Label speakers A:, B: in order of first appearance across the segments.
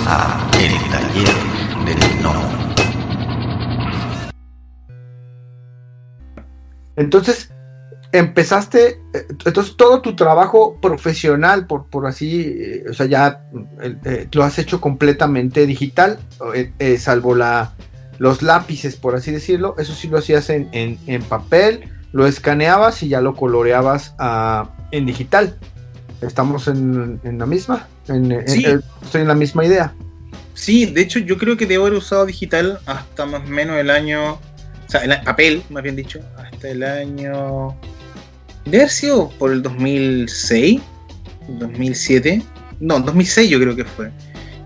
A: a El Taller del Gnomo.
B: Entonces, empezaste, entonces todo tu trabajo profesional, por así, o sea, ya lo has hecho completamente digital, salvo los lápices, por así decirlo. Eso sí lo hacías en papel, lo escaneabas y ya lo coloreabas en digital. ¿Estamos en la misma?
C: Sí.
B: Estoy en la misma idea.
C: Sí, de hecho yo creo que debo haber usado digital hasta más o menos el año, o sea, el papel, más bien dicho, hasta el año... Debe haber sido por el 2006, 2007, no, 2006 yo creo que fue.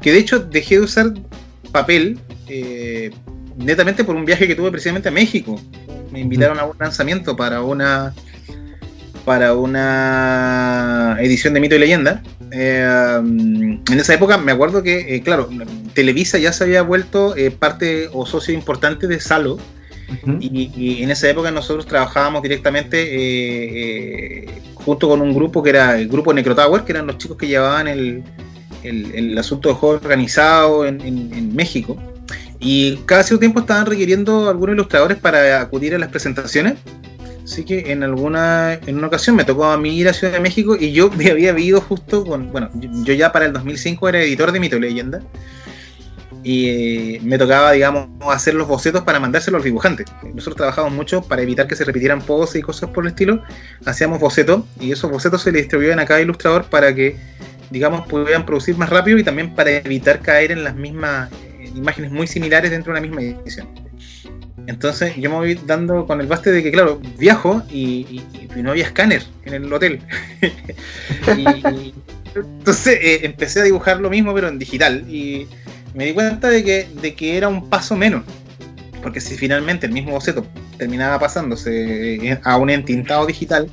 C: Que de hecho dejé de usar papel netamente por un viaje que tuve precisamente a México. Me invitaron a un lanzamiento para una edición de Mito y Leyenda. En esa época me acuerdo que, claro, Televisa ya se había vuelto parte o socio importante de Salo. Y en esa época nosotros trabajábamos directamente junto con un grupo que era el grupo Necrotower, que eran los chicos que llevaban el asunto de juego organizado en México. Y cada cierto tiempo estaban requiriendo algunos ilustradores para acudir a las presentaciones. Así que en una ocasión me tocó a mí ir a Ciudad de México y yo me había ido justo con... Bueno, yo ya para el 2005 era editor de Mito y Leyenda. Y me tocaba, digamos, hacer los bocetos para mandárselos a los dibujantes. Nosotros trabajamos mucho para evitar que se repitieran poses y cosas por el estilo. Hacíamos bocetos y esos bocetos se les distribuían a cada ilustrador para que, digamos, pudieran producir más rápido y también para evitar caer en las mismas imágenes muy similares dentro de una misma edición. Entonces yo me voy dando con el baste de que, claro, viajo y no había escáner en el hotel. Entonces empecé a dibujar lo mismo pero en digital y me di cuenta de que era un paso menos, porque si finalmente el mismo boceto terminaba pasándose a un entintado digital,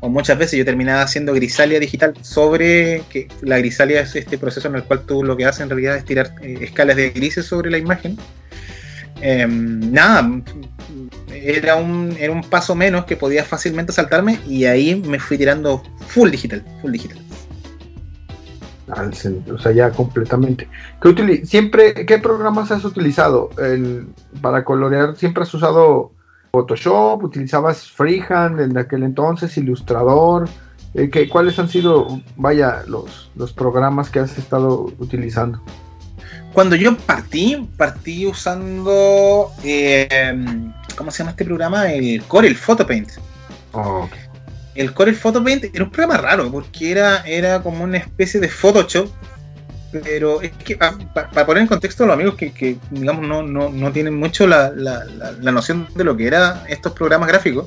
C: o muchas veces yo terminaba haciendo grisalia digital sobre, que la grisalia es este proceso en el cual tú lo que haces en realidad es tirar escalas de grises sobre la imagen. Nada, era un paso menos que podía fácilmente saltarme y ahí me fui tirando full digital.
B: O sea, ya completamente. ¿Qué programas has utilizado para colorear? ¿Siempre has usado Photoshop? ¿Utilizabas Freehand en aquel entonces? ¿Ilustrador? ¿Cuáles han sido, los programas que has estado utilizando?
C: Cuando yo partí usando ¿cómo se llama este programa? El Corel Photopaint.
B: Okay.
C: El Corel Photopaint era un programa raro porque era como una especie de Photoshop, pero es que para poner en contexto a los amigos que digamos no tienen mucho la noción de lo que eran estos programas gráficos,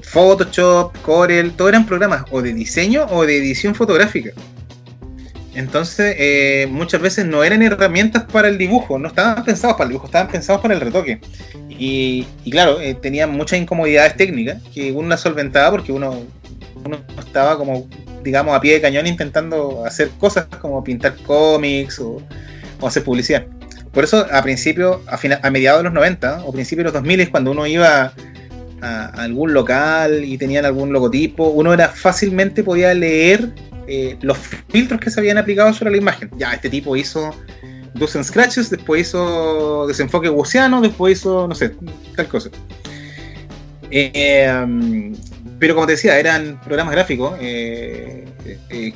C: Photoshop, Corel, todos eran programas o de diseño o de edición fotográfica. Entonces muchas veces no eran herramientas para el dibujo, no estaban pensados para el dibujo, estaban pensados para el retoque. Y claro, tenían muchas incomodidades técnicas que uno las solventaba porque uno estaba como, digamos, a pie de cañón intentando hacer cosas como pintar cómics o hacer publicidad. Por eso a mediados de los 90 o principios de los 2000 es cuando uno iba a algún local y tenían algún logotipo, uno fácilmente podía leer los filtros que se habían aplicado sobre la imagen. Ya, este tipo hizo Dust and Scratches, después hizo desenfoque gaussiano, después hizo, no sé, tal cosa. Pero como te decía, eran programas gráficos que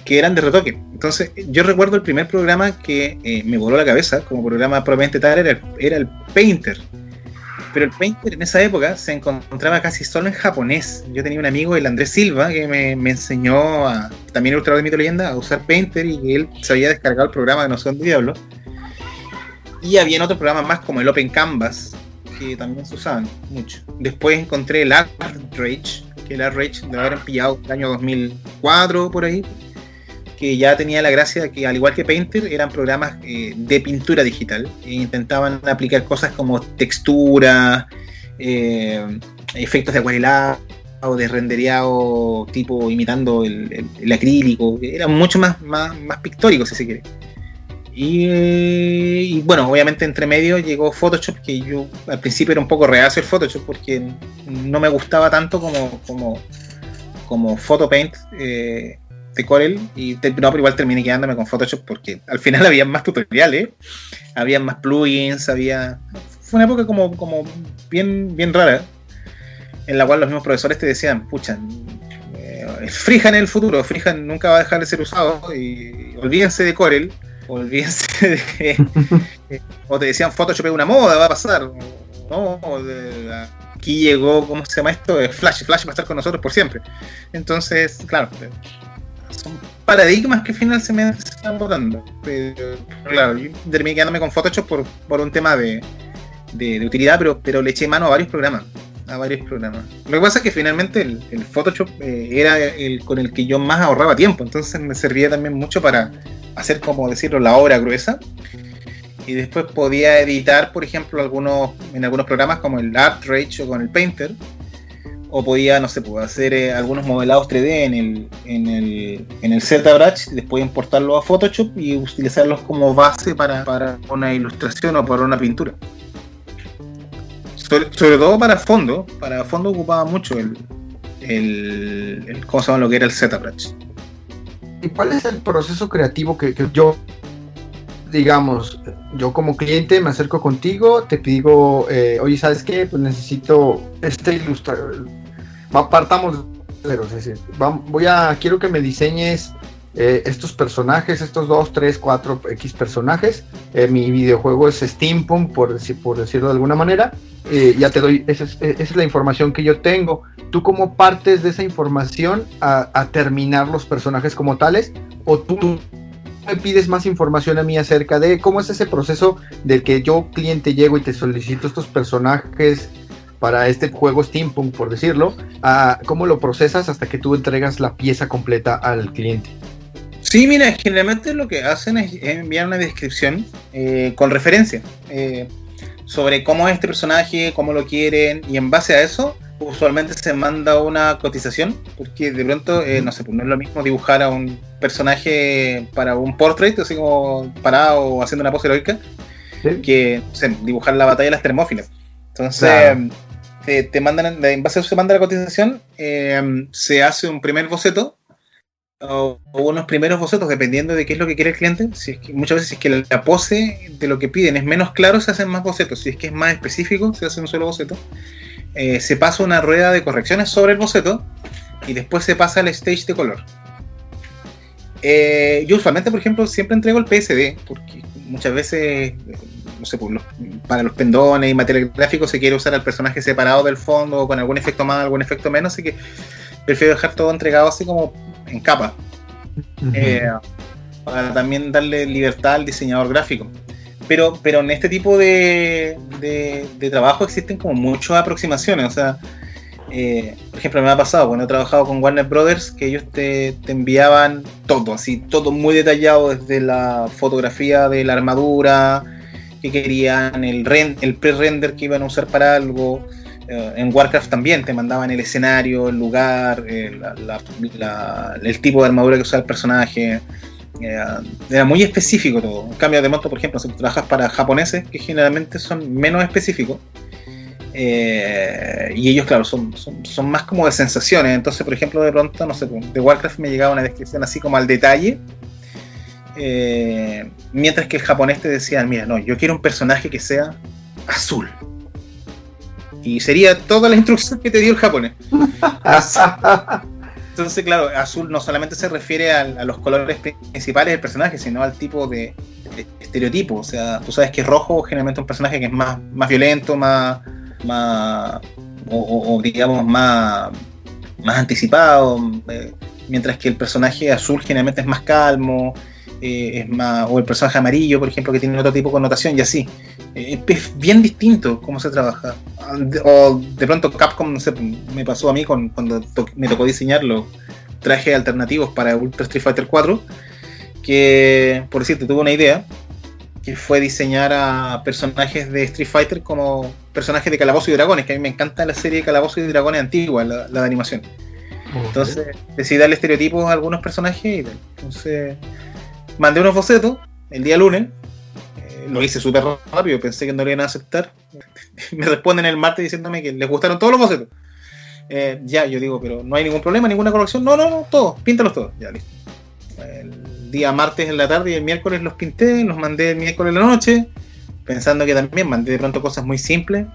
C: eran de retoque. Entonces, yo recuerdo el primer programa que me voló la cabeza, como programa propiamente tal, era el Painter. Pero el Painter en esa época se encontraba casi solo en japonés. Yo tenía un amigo, el Andrés Silva, que me enseñó, también ilustrador de Mito y Leyenda, a usar Painter y que él se había descargado el programa de No sé dónde diablo. Y había otros programas más como el Open Canvas, que también se usaban mucho. Después encontré el ArtRage, que el ArtRage debe haber pillado el año 2004 por ahí, que ya tenía la gracia de que, al igual que Painter, eran programas de pintura digital e intentaban aplicar cosas como textura, efectos de acuarelado o de rendereado tipo imitando el acrílico. Eran mucho más pictóricos, si se quiere. Y bueno, obviamente entre medio llegó Photoshop, que yo al principio era un poco reacio el Photoshop porque no me gustaba tanto como Photopaint, Corel, pero igual terminé quedándome con Photoshop porque al final había más tutoriales, había más plugins, fue una época como bien rara, en la cual los mismos profesores te decían, pucha, Freehand en el futuro, Freehand nunca va a dejar de ser usado, y olvídense de Corel, olvídense de... o te decían Photoshop es una moda, va a pasar, ¿no? Aquí llegó, ¿cómo se llama esto? Flash va a estar con nosotros por siempre. Entonces, claro, son paradigmas que al final se me están botando. Pero claro, yo terminé quedándome con Photoshop por un tema de utilidad, pero le eché mano a varios programas. Lo que pasa es que finalmente el Photoshop era el con el que yo más ahorraba tiempo, entonces me servía también mucho para hacer, como decirlo, la obra gruesa. Y después podía editar, por ejemplo, en algunos programas como el ArtRage o con el Painter, o podía, no sé, hacer algunos modelados 3D en el ZBrush, después importarlo a Photoshop y utilizarlos como base para una ilustración o para una pintura. Sobre todo para fondo ocupaba mucho el ¿cómo se llama? Lo que era el ZBrush.
B: ¿Y cuál es el proceso creativo que yo, digamos, yo como cliente me acerco contigo, te digo, oye, ¿sabes qué? Pues necesito ilustrador. Partamos de cero, es decir, quiero que me diseñes estos personajes, estos 2, 3, 4 X personajes. Mi videojuego es steampunk, por decirlo de alguna manera. Ya te doy, esa es la información que yo tengo. ¿Tú cómo partes de esa información a terminar los personajes como tales? ¿O tú me pides más información a mí acerca de cómo es ese proceso del que yo, cliente, llego y te solicito estos personajes para este juego steampunk, por decirlo? ¿Cómo lo procesas hasta que tú entregas la pieza completa al cliente?
C: Sí, mira, generalmente lo que hacen es enviar una descripción con referencia sobre cómo es este personaje, cómo lo quieren, y en base a eso usualmente se manda una cotización, porque de pronto, no sé, pues no es lo mismo dibujar a un personaje para un portrait, así como parado o haciendo una pose heroica, ¿sí? Que, no sé, dibujar la batalla de las Termófilas. Entonces, claro, te mandan, en base a eso se manda la cotización, se hace un primer boceto, o unos primeros bocetos, dependiendo de qué es lo que quiere el cliente. Si es que, muchas veces, si es que la pose de lo que piden es menos claro, se hacen más bocetos. Si es que es más específico, se hace un solo boceto. Se pasa una rueda de correcciones sobre el boceto y después se pasa al stage de color. Yo usualmente, por ejemplo, siempre entrego el PSD, porque muchas veces, no sé, para los pendones y material gráfico se quiere usar al personaje separado del fondo, o con algún efecto más, algún efecto menos, así que prefiero dejar todo entregado así como en capa, para también darle libertad al diseñador gráfico. Pero en este tipo de trabajo existen como muchas aproximaciones. O sea, por ejemplo, me ha pasado cuando he trabajado con Warner Brothers, que ellos te enviaban todo, así, todo muy detallado, desde la fotografía de la armadura que querían, el pre-render que iban a usar para algo. En Warcraft también te mandaban el escenario, el lugar, el tipo de armadura que usaba el personaje. Era muy específico todo. En cambio, de pronto, por ejemplo, si trabajas para japoneses, que generalmente son menos específicos, y ellos, claro, son más como de sensaciones. Entonces, por ejemplo, de pronto, no sé, de Warcraft me llegaba una descripción así como al detalle, mientras que el japonés te decía, mira, no, yo quiero un personaje que sea azul. Y sería toda la instrucción que te dio el japonés. Entonces, claro, azul no solamente se refiere a los colores principales del personaje, sino al tipo de estereotipo. O sea, tú sabes que rojo generalmente es un personaje que es más violento, digamos más anticipado, mientras que el personaje azul generalmente es más calmo, o el personaje amarillo, por ejemplo, que tiene otro tipo de connotación, y así. Es bien distinto cómo se trabaja. O de pronto Capcom, no sé, me pasó a mí cuando me tocó diseñar los trajes alternativos para Ultra Street Fighter 4, que, por decirte, tuve una idea, que fue diseñar a personajes de Street Fighter como personajes de Calabozos y Dragones, que a mí me encanta la serie de Calabozos y Dragones antigua, la de animación. Entonces decidí darle estereotipos a algunos personajes y tal. Entonces mandé unos bocetos el día lunes, lo hice súper rápido, pensé que no lo iban a aceptar. Me responden el martes diciéndome que les gustaron todos los bocetos. Ya, yo digo, pero no hay ningún problema, ninguna corrección. No, todos, píntalos todos. Ya, listo. el día martes en la tarde y el miércoles los pinté, los mandé el miércoles en la noche, pensando que también mandé de pronto cosas muy simples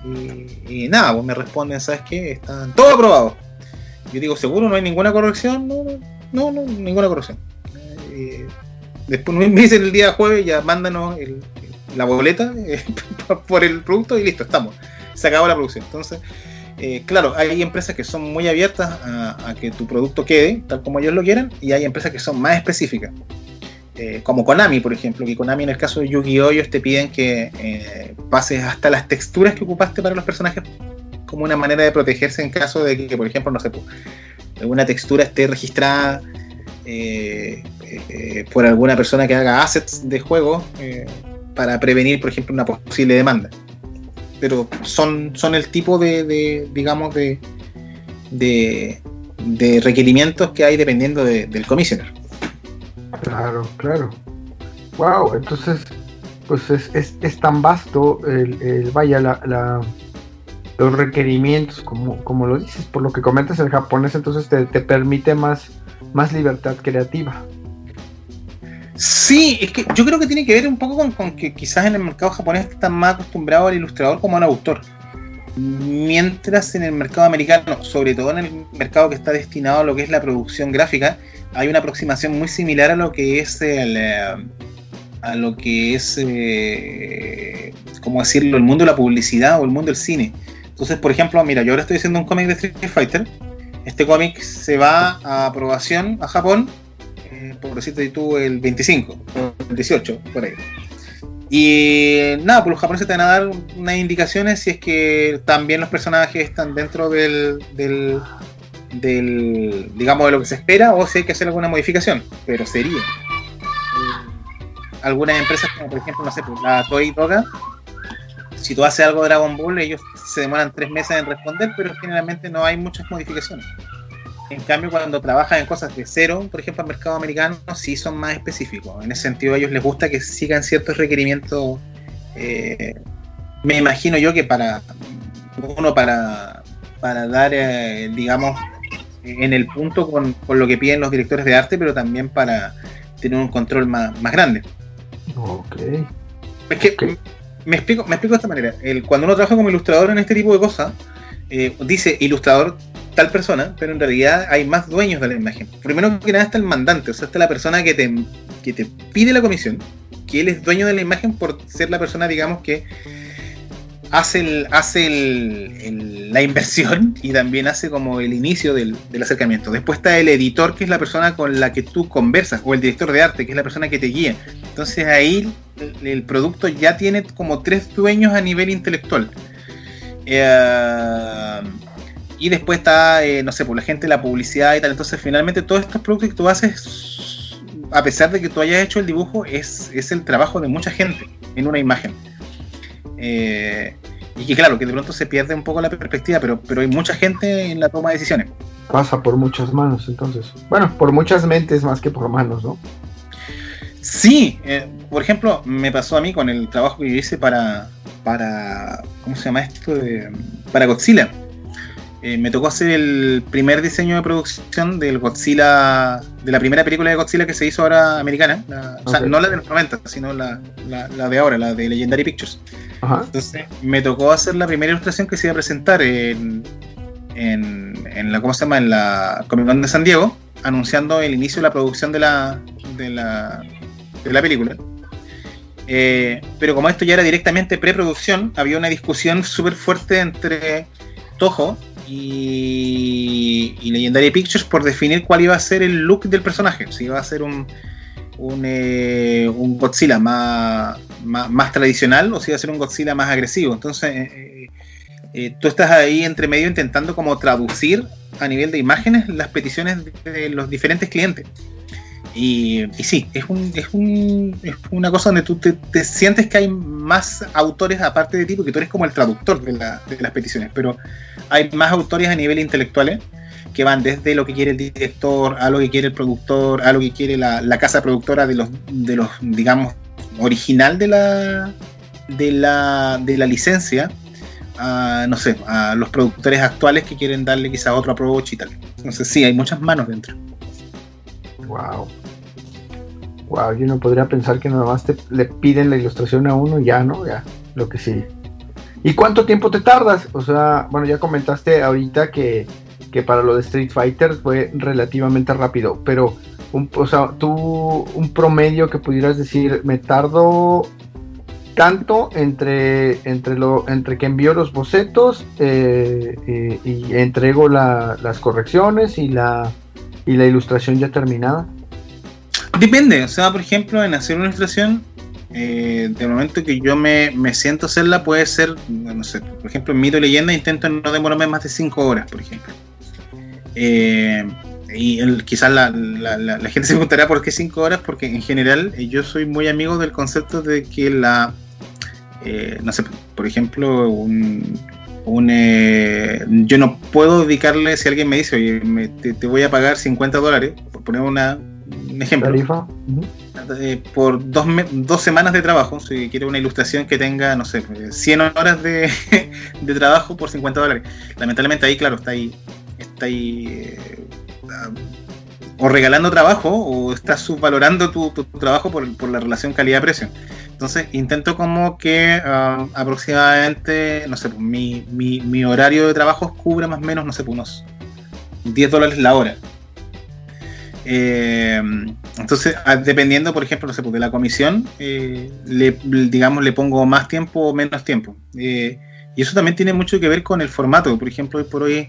C: y nada, pues me responden, ¿sabes qué? Están todos aprobados. Yo digo, ¿seguro no hay ninguna corrección? No, ninguna corrección. Después me dicen el día jueves, ya mándanos la boleta por el producto y listo, estamos. Se acabó la producción. Entonces, claro, hay empresas que son muy abiertas a que tu producto quede tal como ellos lo quieran, y hay empresas que son más específicas. Como Konami, por ejemplo, que Konami en el caso de Yu-Gi-Oh! Ellos te piden que pases hasta las texturas que ocupaste para los personajes como una manera de protegerse en caso de que, por ejemplo, no sé, alguna textura esté registrada por alguna persona que haga assets de juego para prevenir, por ejemplo, una posible demanda. Pero son el tipo de digamos, de requerimientos que hay dependiendo del commissioner.
B: Claro. Wow, entonces pues es tan vasto los requerimientos, como lo dices, por lo que comentas el japonés, entonces te permite más libertad creativa.
C: Sí, es que yo creo que tiene que ver un poco con que quizás en el mercado japonés están más acostumbrados al ilustrador como al autor, mientras en el mercado americano, sobre todo en el mercado que está destinado a lo que es la producción gráfica, hay una aproximación muy similar a lo que es ¿cómo decirlo?, el mundo de la publicidad o el mundo del cine. Entonces, por ejemplo, mira, yo ahora estoy haciendo un cómic de Street Fighter. Este cómic se va a aprobación a Japón, por decirte tú, el 25 o el 18, por ahí. Y nada, pues los japoneses te van a dar unas indicaciones si es que también los personajes están dentro del digamos, de lo que se espera, o si hay que hacer alguna modificación. Pero sería algunas empresas como por ejemplo, no sé, pues la Toei Toga, si tú haces algo de Dragon Ball, ellos se demoran 3 meses en responder, pero generalmente no hay muchas modificaciones. En cambio, cuando trabajas en cosas de cero, por ejemplo, al mercado americano, sí son más específicos. En ese sentido, a ellos les gusta que sigan ciertos requerimientos. Me imagino yo que para dar, digamos, en el punto con lo que piden los directores de arte, pero también para tener un control más grande.
B: Ok.
C: Es que me explico de esta manera. Cuando uno trabaja como ilustrador en este tipo de cosas, dice ilustrador tal persona, pero en realidad hay más dueños de la imagen. Primero que nada está el mandante, o sea, está la persona que te pide la comisión, que él es dueño de la imagen por ser la persona, digamos, que hace la inversión y también hace como el inicio del acercamiento. Después está el editor, que es la persona con la que tú conversas, o el director de arte, que es la persona que te guía. Entonces ahí el producto ya tiene como 3 dueños a nivel intelectual. Y después está, no sé, por la gente, la publicidad y tal. Entonces finalmente todos estos productos que tú haces, a pesar de que tú hayas hecho el dibujo, es el trabajo de mucha gente en una imagen. Y que claro, que de pronto se pierde un poco la perspectiva, pero hay mucha gente en la toma de decisiones.
B: Pasa por muchas manos, entonces. Bueno, por muchas mentes más que por manos, ¿no?
C: Sí, por ejemplo, me pasó a mí con el trabajo que yo hice para ¿cómo se llama esto? Para Godzilla. Me tocó hacer el primer diseño de producción del Godzilla, de la primera película de Godzilla que se hizo ahora americana, o sea, no la de los 90, sino la de ahora, la de Legendary Pictures. Ajá. Entonces me tocó hacer la primera ilustración que se iba a presentar en la, ¿cómo se llama?, en la Comic Con de San Diego, anunciando el inicio de la producción de la película. Pero como esto ya era directamente preproducción, había una discusión súper fuerte entre Toho y Legendary Pictures por definir cuál iba a ser el look del personaje. Si iba a ser un Godzilla más tradicional o si iba a ser un Godzilla más agresivo. Entonces tú estás ahí entre medio intentando como traducir a nivel de imágenes las peticiones de los diferentes clientes. Y sí, es una cosa donde tú te sientes que hay más autores aparte de ti, porque tú eres como el traductor de las peticiones, pero hay más autores a nivel intelectuales que van desde lo que quiere el director, a lo que quiere el productor, a lo que quiere la casa productora de los digamos, original de la licencia, a, no sé, a los productores actuales que quieren darle quizá otro approach y tal. Entonces sí, hay muchas manos dentro.
B: Wow. Wow, yo no podría pensar que nada más le piden la ilustración a uno y ya, ¿no? Ya, lo que sí. ¿Y cuánto tiempo te tardas? O sea, bueno, ya comentaste ahorita que para lo de Street Fighter fue relativamente rápido, pero o sea, tú un promedio que pudieras decir, me tardo tanto entre que envío los bocetos y entrego las correcciones y la ilustración ya terminada.
C: Depende, o sea, por ejemplo, en hacer una ilustración, del momento que yo me siento a hacerla, puede ser, no sé, por ejemplo, en Mito y Leyenda intento no demorarme más de 5 horas, por ejemplo. Y quizás la gente se preguntará por qué 5 horas, porque en general yo soy muy amigo del concepto de que no sé, por ejemplo, yo no puedo dedicarle, si alguien me dice, oye, te voy a pagar $50, por poner un ejemplo,
B: ¿Tarifa?
C: por 2 semanas de trabajo, si quiero una ilustración que tenga, no sé, 100 horas de trabajo por $50. Lamentablemente ahí, claro, está ahí o regalando trabajo o estás subvalorando tu trabajo por la relación calidad-precio. Entonces intento como que aproximadamente, no sé, mi horario de trabajo cubra más o menos, no sé, unos $10 la hora. Entonces, dependiendo, por ejemplo, no sé, de la comisión, le pongo más tiempo o menos tiempo. Y eso también tiene mucho que ver con el formato. Por ejemplo, hoy por hoy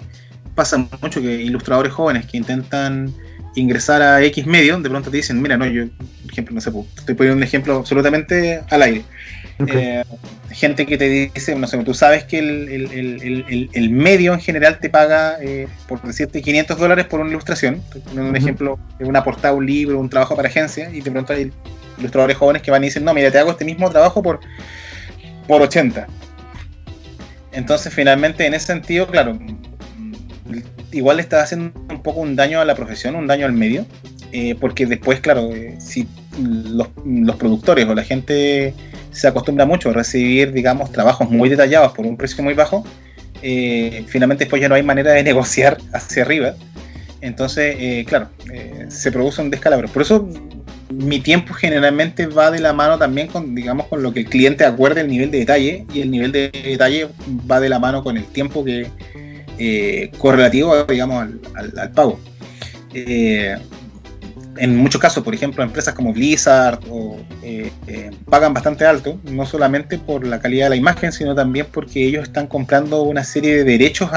C: pasa mucho que ilustradores jóvenes que intentan ingresar a X medio, de pronto te dicen, mira, no, yo, por ejemplo, no sé, estoy poniendo un ejemplo absolutamente al aire. Okay. Gente que te dice, no sé, tú sabes que el medio en general te paga, por decirte, $500 por una ilustración. Estoy poniendo un ejemplo de una portada, un libro, un trabajo para agencia, y de pronto hay ilustradores jóvenes que van y dicen, no, mira, te hago este mismo trabajo por 80. Entonces, finalmente, en ese sentido, claro, igual le estás haciendo un poco un daño a la profesión, un daño al medio, porque después, claro, si los productores o la gente se acostumbra mucho a recibir, digamos, trabajos muy detallados por un precio muy bajo, finalmente después ya no hay manera de negociar hacia arriba. Entonces, claro, se produce un descalabro. Por eso mi tiempo generalmente va de la mano también con, digamos, con lo que el cliente acuerde el nivel de detalle, y el nivel de detalle va de la mano con el tiempo que correlativo, digamos, al pago. En muchos casos, por ejemplo, empresas como Blizzard pagan bastante alto, no solamente por la calidad de la imagen, sino también porque ellos están comprando una serie de derechos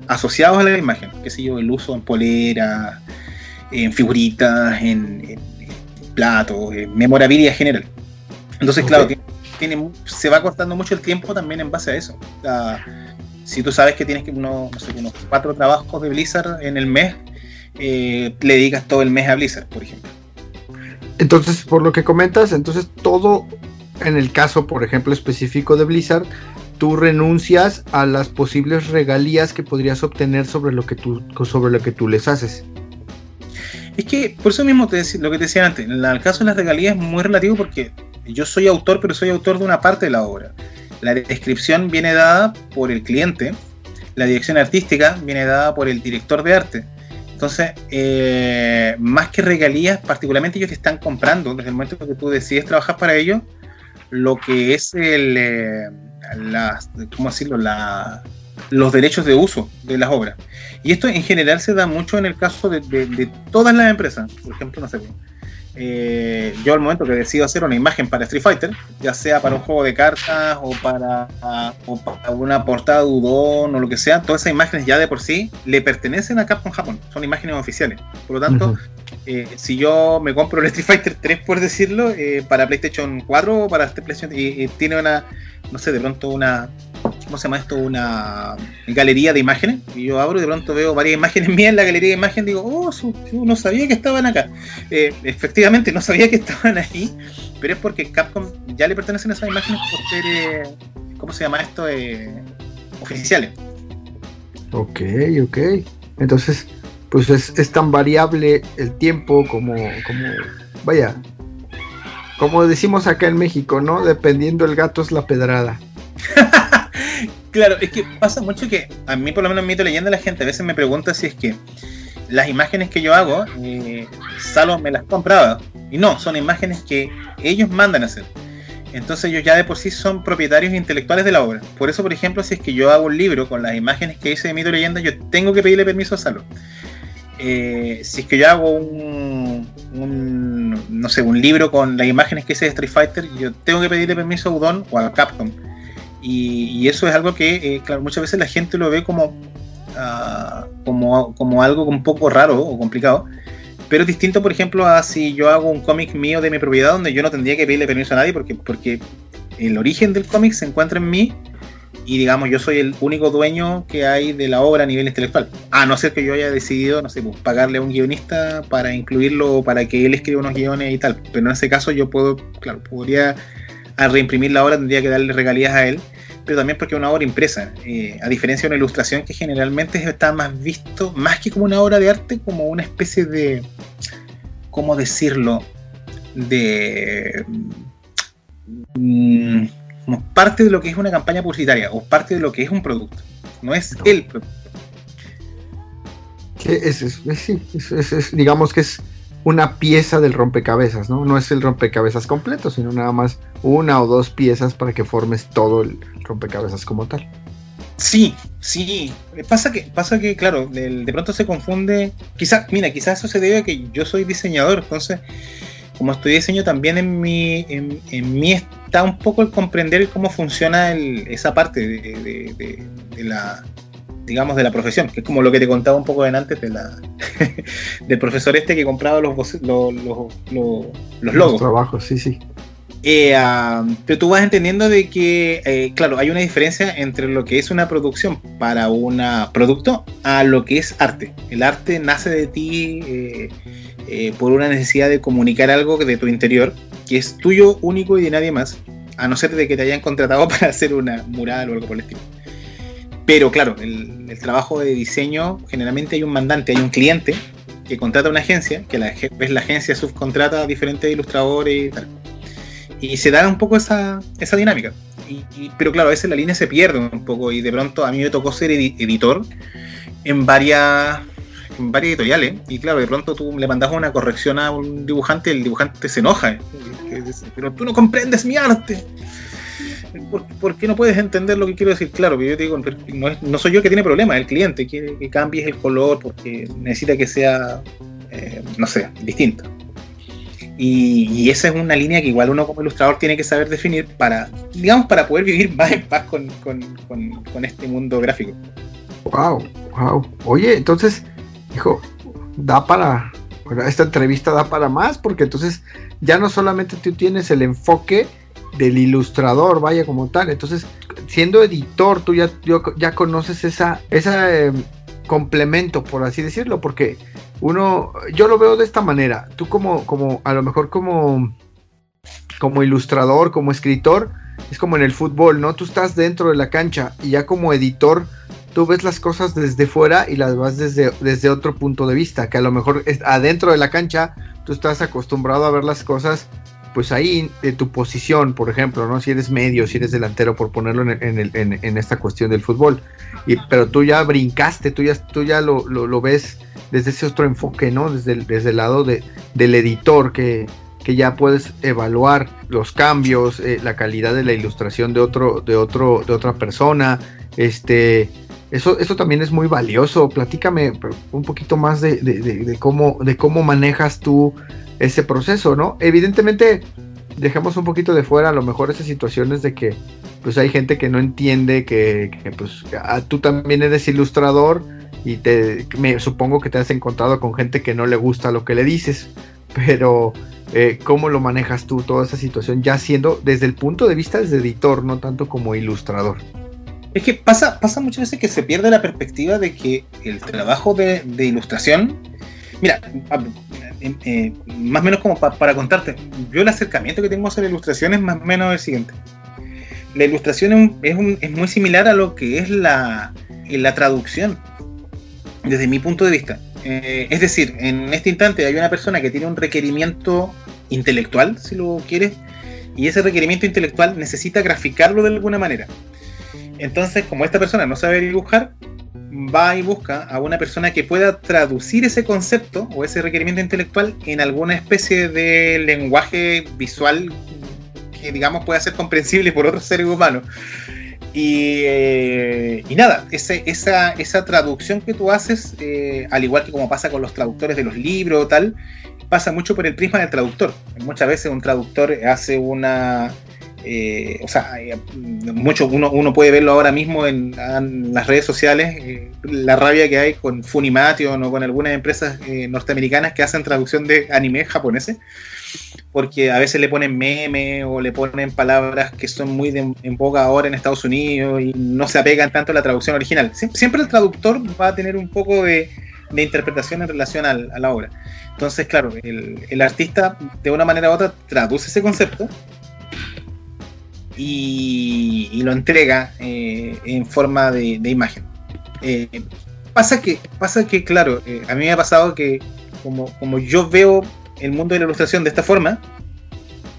C: asociados a la imagen, qué sé yo, el uso en poleras, en figuritas, en platos, en memorabilia general. Entonces, okay, claro, se va cortando mucho el tiempo también en base a eso. Si tú sabes que tienes que unos 4 trabajos de Blizzard en el mes, le dedicas todo el mes a Blizzard, por ejemplo.
B: Entonces, por lo que comentas, entonces todo, en el caso, por ejemplo, específico de Blizzard, tú renuncias a las posibles regalías que podrías obtener sobre lo que tú les haces.
C: Es que, por eso mismo lo que te decía antes, en el caso de las regalías es muy relativo, porque yo soy autor, pero soy autor de una parte de la obra. La descripción viene dada por el cliente, la dirección artística viene dada por el director de arte. Entonces, más que regalías, particularmente ellos te están comprando, desde el momento que tú decides trabajar para ellos, lo que es ¿cómo decirlo? Los derechos de uso de las obras. Y esto en general se da mucho en el caso de todas las empresas. Por ejemplo, no sé, yo al momento que decido hacer una imagen para Street Fighter, ya sea para un juego de cartas o para una portada de Udon o lo que sea, todas esas imágenes ya de por sí le pertenecen a Capcom Japón, son imágenes oficiales. Por lo tanto, si yo me compro el Street Fighter 3, por decirlo, para PlayStation 4 o para PlayStation, y tiene una, no sé, de pronto una, ¿cómo se llama esto? Una galería de imágenes, y yo abro y de pronto veo varias imágenes mías en la galería de imágenes, digo, oh, yo no sabía que estaban acá. Efectivamente no sabía que estaban ahí, pero es porque Capcom ya le pertenecen a esas imágenes por ser, ¿cómo se llama esto? Oficiales.
B: Ok. Entonces, pues es tan variable el tiempo como vaya, como decimos acá en México, ¿no? Dependiendo el gato es la pedrada.
C: Claro, es que pasa mucho que a mí, por lo menos en Mito y Leyenda, la gente a veces me pregunta si es que las imágenes que yo hago, Salo me las compraba, Y no, son imágenes que ellos mandan a hacer. Entonces ellos ya de por sí son propietarios intelectuales de la obra. Por eso, por ejemplo, si es que yo hago un libro con las imágenes que hice de Mito y Leyenda, yo tengo que pedirle permiso a Salo. Si es que yo hago un libro con las imágenes que hice de Street Fighter, yo tengo que pedirle permiso a Udon o a Capcom. Y eso es algo que, claro, muchas veces la gente lo ve como algo un poco raro o complicado. Pero es distinto, por ejemplo, a si yo hago un cómic mío de mi propiedad donde yo no tendría que pedirle permiso a nadie porque el origen del cómic se encuentra en mí y, digamos, yo soy el único dueño que hay de la obra a nivel intelectual. A no ser que yo haya decidido, no sé, pues, pagarle a un guionista para incluirlo o para que él escriba unos guiones y tal. Pero en ese caso yo podría al reimprimir la obra tendría que darle regalías a él, pero también porque es una obra impresa, a diferencia de una ilustración que generalmente está más visto, más que como una obra de arte, como una especie de, ¿cómo decirlo?, de como parte de lo que es una campaña publicitaria o parte de lo que es un producto, no es el producto.
B: Digamos que es una pieza del rompecabezas, ¿no? No es el rompecabezas completo, sino nada más una o dos piezas para que formes todo el rompecabezas como tal.
C: Sí. Pasa que claro, de pronto se confunde. Quizás eso se debe a que yo soy diseñador, entonces, como estudié diseño, también en mí está un poco el comprender cómo funciona esa parte de la, digamos, de la profesión, que es como lo que te contaba un poco antes del profesor que compraba los logos.
B: Los trabajos, sí.
C: Pero tú vas entendiendo de que, claro, hay una diferencia entre lo que es una producción para un producto a lo que es arte. El arte nace de ti por una necesidad de comunicar algo de tu interior, que es tuyo, único y de nadie más, a no ser de que te hayan contratado para hacer una mural o algo por el estilo. Pero claro, el trabajo de diseño, generalmente hay un mandante, hay un cliente que contrata a una agencia, que la agencia subcontrata a diferentes ilustradores y tal. Y se da un poco esa dinámica. Pero claro, a veces la línea se pierde un poco y de pronto a mí me tocó ser editor en varias editoriales. Y claro, de pronto tú le mandas una corrección a un dibujante y el dibujante se enoja. Pero tú no comprendes mi arte. ¿Por qué no puedes entender lo que quiero decir? Claro, pero yo te digo, no soy yo el que tiene problemas, el cliente quiere que cambies el color porque necesita que sea, no sé, distinto. Y esa es una línea que igual uno como ilustrador tiene que saber definir para poder vivir más en paz con este mundo gráfico.
B: Wow. Oye, entonces, hijo, esta entrevista da para más, porque entonces ya no solamente tú tienes el enfoque del ilustrador, vaya, como tal. Entonces, siendo editor, tú ya conoces esa complemento, por así decirlo, porque yo lo veo de esta manera. Tú como a lo mejor como ilustrador, como escritor, es como en el fútbol, ¿no? Tú estás dentro de la cancha y ya como editor tú ves las cosas desde fuera y las vas desde otro punto de vista, que a lo mejor adentro de la cancha tú estás acostumbrado a ver las cosas pues ahí de tu posición, por ejemplo, ¿no? Si eres medio, si eres delantero, por ponerlo en esta cuestión del fútbol. Pero tú ya brincaste, tú ya lo ves desde ese otro enfoque, ¿no? Desde el lado del editor, que ya puedes evaluar los cambios, la calidad de la ilustración de otra persona. Eso también es muy valioso. Platícame un poquito más de cómo manejas tú ese proceso, ¿no? Evidentemente dejamos un poquito de fuera a lo mejor esas situaciones de que pues hay gente que no entiende que pues tú también eres ilustrador y me supongo que te has encontrado con gente que no le gusta lo que le dices, pero ¿cómo lo manejas tú toda esa situación ya siendo desde el punto de vista de editor, no tanto como ilustrador?
C: Es que pasa muchas veces que se pierde la perspectiva de que el trabajo de ilustración, mira, más o menos como para contarte, yo el acercamiento que tengo hacia la ilustración es más o menos el siguiente. La ilustración es muy similar a lo que es la traducción, desde mi punto de vista. Es decir, en este instante hay una persona que tiene un requerimiento intelectual, si lo quieres, y ese requerimiento intelectual necesita graficarlo de alguna manera. Entonces, como esta persona no sabe dibujar, va y busca a una persona que pueda traducir ese concepto o ese requerimiento intelectual en alguna especie de lenguaje visual que, digamos, pueda ser comprensible por otros seres humanos. Y nada, esa traducción que tú haces, al igual que como pasa con los traductores de los libros o tal, pasa mucho por el prisma del traductor. Muchas veces un traductor hace una... uno puede verlo ahora mismo en las redes sociales, la rabia que hay con Funimation o con algunas empresas norteamericanas que hacen traducción de anime japoneses, porque a veces le ponen meme o le ponen palabras que son muy en boga ahora en Estados Unidos y no se apegan tanto a la traducción original. Siempre el traductor va a tener un poco de interpretación en relación a la obra. Entonces, claro, el artista de una manera u otra traduce ese concepto y lo entrega en forma de imagen. Pasa que claro, a mí me ha pasado que como yo veo el mundo de la ilustración de esta forma,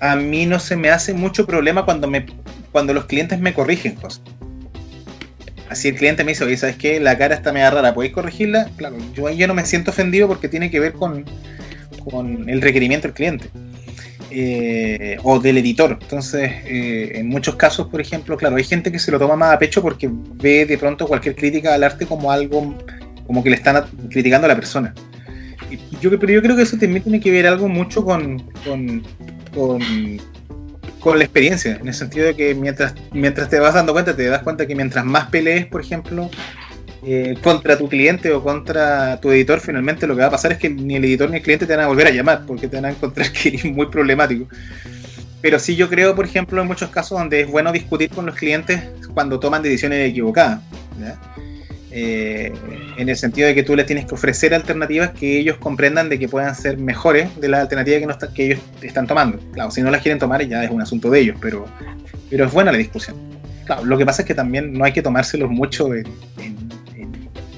C: a mí no se me hace mucho problema cuando los clientes me corrigen cosas. Así el cliente me dice, oye, ¿sabes qué? La cara está media rara, ¿podéis corregirla? Claro, yo no me siento ofendido porque tiene que ver con el requerimiento del cliente. O del editor. Entonces, en muchos casos, por ejemplo, claro, hay gente que se lo toma más a pecho porque ve de pronto cualquier crítica al arte como algo, como que le están criticando a la persona. Pero yo creo que eso también tiene que ver algo mucho con la experiencia, en el sentido de que mientras te vas dando cuenta, te das cuenta que mientras más pelees, por ejemplo, contra tu cliente o contra tu editor, finalmente lo que va a pasar es que ni el editor ni el cliente te van a volver a llamar porque te van a encontrar que eres muy problemático. Pero sí, yo creo, por ejemplo, en muchos casos donde es bueno discutir con los clientes cuando toman decisiones equivocadas, ¿ya? En el sentido de que tú les tienes que ofrecer alternativas que ellos comprendan de que puedan ser mejores de las alternativas que ellos están tomando. Claro, si no las quieren tomar ya es un asunto de ellos, pero es buena la discusión. Claro, lo que pasa es que también no hay que tomárselos mucho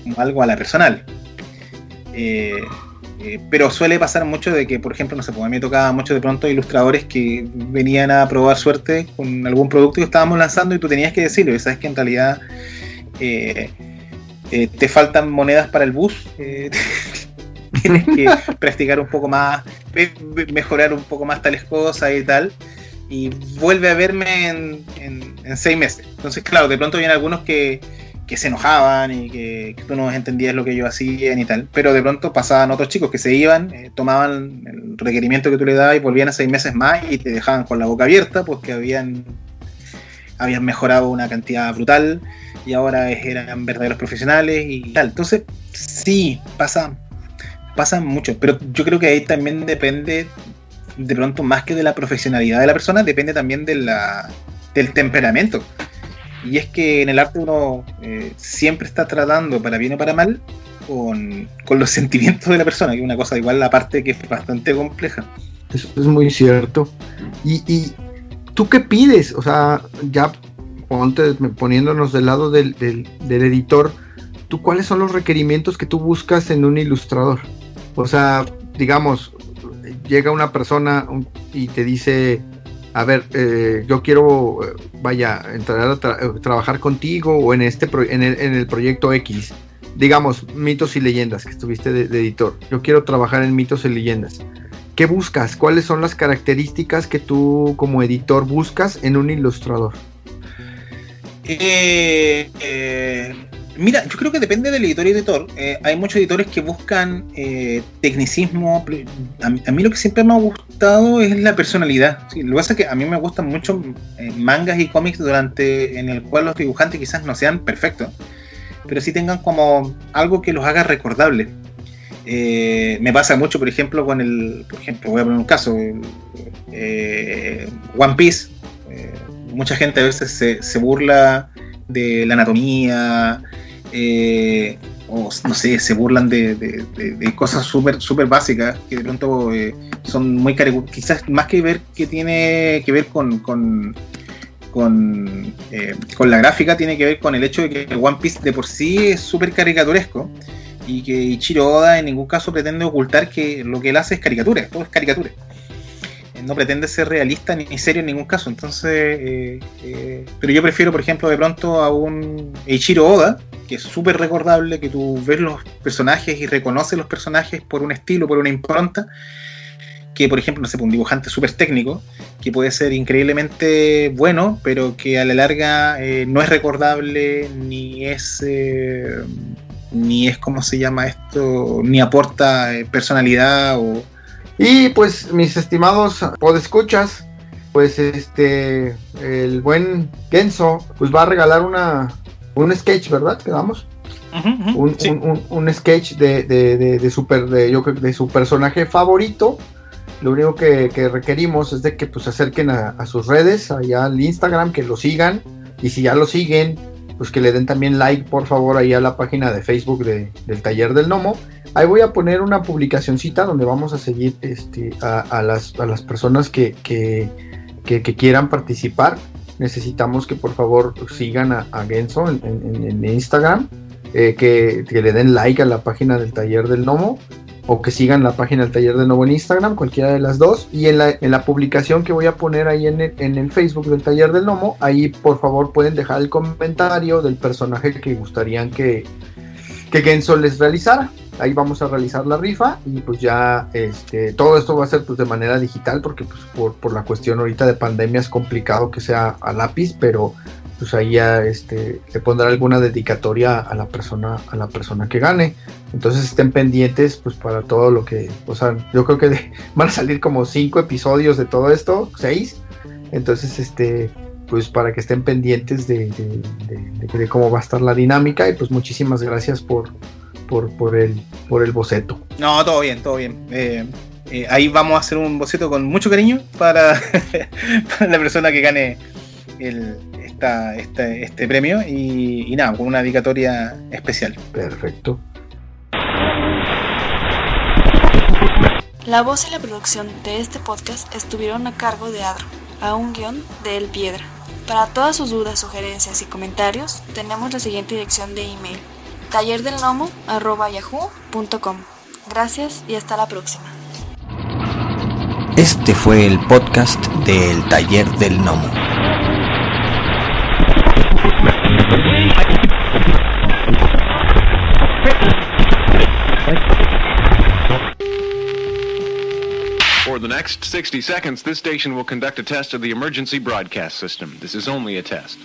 C: como algo a la personal. Pero suele pasar mucho de que, por ejemplo, no sé, pues a mí me tocaba mucho de pronto ilustradores que venían a probar suerte con algún producto que estábamos lanzando y tú tenías que decirlo, y sabes que en realidad te faltan monedas para el bus, tienes que practicar un poco más, mejorar un poco más tales cosas y tal, y vuelve a verme en 6 meses. Entonces, claro, de pronto vienen algunos que se enojaban y que tú no entendías lo que ellos hacían y tal, pero de pronto pasaban otros chicos que se iban, tomaban el requerimiento que tú le dabas y volvían a 6 meses más y te dejaban con la boca abierta porque habían mejorado una cantidad brutal y ahora eran verdaderos profesionales y tal. Entonces, sí, pasa mucho, pero yo creo que ahí también depende, de pronto, más que de la profesionalidad de la persona, depende también del temperamento. Y es que en el arte uno siempre está tratando, para bien o para mal, con los sentimientos de la persona, que es una cosa igual, la parte que es bastante compleja.
B: Eso es muy cierto. ¿Y tú qué pides? O sea, ya poniéndonos del lado del editor, ¿tú cuáles son los requerimientos que tú buscas en un ilustrador? O sea, digamos, llega una persona y te dice, a ver, yo quiero, entrar a trabajar contigo o en el proyecto X, digamos, mitos y leyendas, que estuviste de editor. Yo quiero trabajar en mitos y leyendas. ¿Qué buscas? ¿Cuáles son las características que tú como editor buscas en un ilustrador?
C: Mira, yo creo que depende del editor y editor. Hay muchos editores que buscan tecnicismo. A mí lo que siempre me ha gustado es la personalidad. Sí, lo que pasa es que a mí me gustan mucho mangas y cómics en el cual los dibujantes quizás no sean perfectos, pero sí tengan como algo que los haga recordables. Me pasa mucho, por ejemplo, voy a poner un caso, One Piece. Mucha gente a veces se burla de la anatomía, o no sé, se burlan de cosas súper básicas que de pronto son muy quizás más que tiene que ver con la gráfica, tiene que ver con el hecho de que One Piece de por sí es súper caricaturesco y que Ichiro Oda en ningún caso pretende ocultar que lo que él hace es caricatura, todo es caricatura. no pretende ser realista ni serio en ningún caso. Entonces, pero yo prefiero, por ejemplo, de pronto a un Eiichiro Oda, que es súper recordable, que tú ves los personajes y reconoces los personajes por un estilo, por una impronta, que por ejemplo, no sé, un dibujante súper técnico, que puede ser increíblemente bueno, pero que a la larga no es recordable, ni es, ¿cómo se llama esto? Ni aporta personalidad o...
B: Y pues, mis estimados podescuchas, pues el buen Genso pues va a regalar un sketch, ¿verdad? Quedamos.
C: Sí.
B: Un sketch de su personaje favorito. Lo único que requerimos es de que pues se acerquen a sus redes, allá al Instagram, que lo sigan, y si ya lo siguen, pues que le den también like, por favor, ahí a la página de Facebook del Taller del Gnomo. Ahí voy a poner una publicacioncita donde vamos a seguir a las personas que quieran participar. Necesitamos que por favor sigan a Genso en Instagram, que le den like a la página del Taller del Gnomo, o que sigan la página del Taller del Gnomo en Instagram, cualquiera de las dos. Y en la publicación que voy a poner ahí en el Facebook del Taller del Gnomo, ahí por favor pueden dejar el comentario del personaje que gustarían que Genso les realizara. Ahí vamos a realizar la rifa, y pues ya todo esto va a ser pues de manera digital, porque pues por la cuestión ahorita de pandemia es complicado que sea a lápiz, pero pues ahí ya le pondrá alguna dedicatoria a la persona que gane. Entonces estén pendientes pues para todo lo que, o sea, yo creo que van a salir como 5 episodios de todo esto, 6. Entonces pues para que estén pendientes de cómo va a estar la dinámica. Y pues muchísimas gracias por el boceto.
C: No, todo bien. Ahí vamos a hacer un boceto con mucho cariño para la persona que gane este premio, y nada, con una dedicatoria especial.
B: Perfecto.
D: La voz y la producción de este podcast estuvieron a cargo de Adro, a un guión de El Piedra. Para todas sus dudas, sugerencias y comentarios, tenemos la siguiente dirección de email: tallerdelgnomo@yahoo.com. Gracias y hasta la próxima.
A: Este fue el podcast del Taller del Gnomo.
E: For the next 60 seconds, this station will conduct a test of the emergency broadcast system. This is only a test.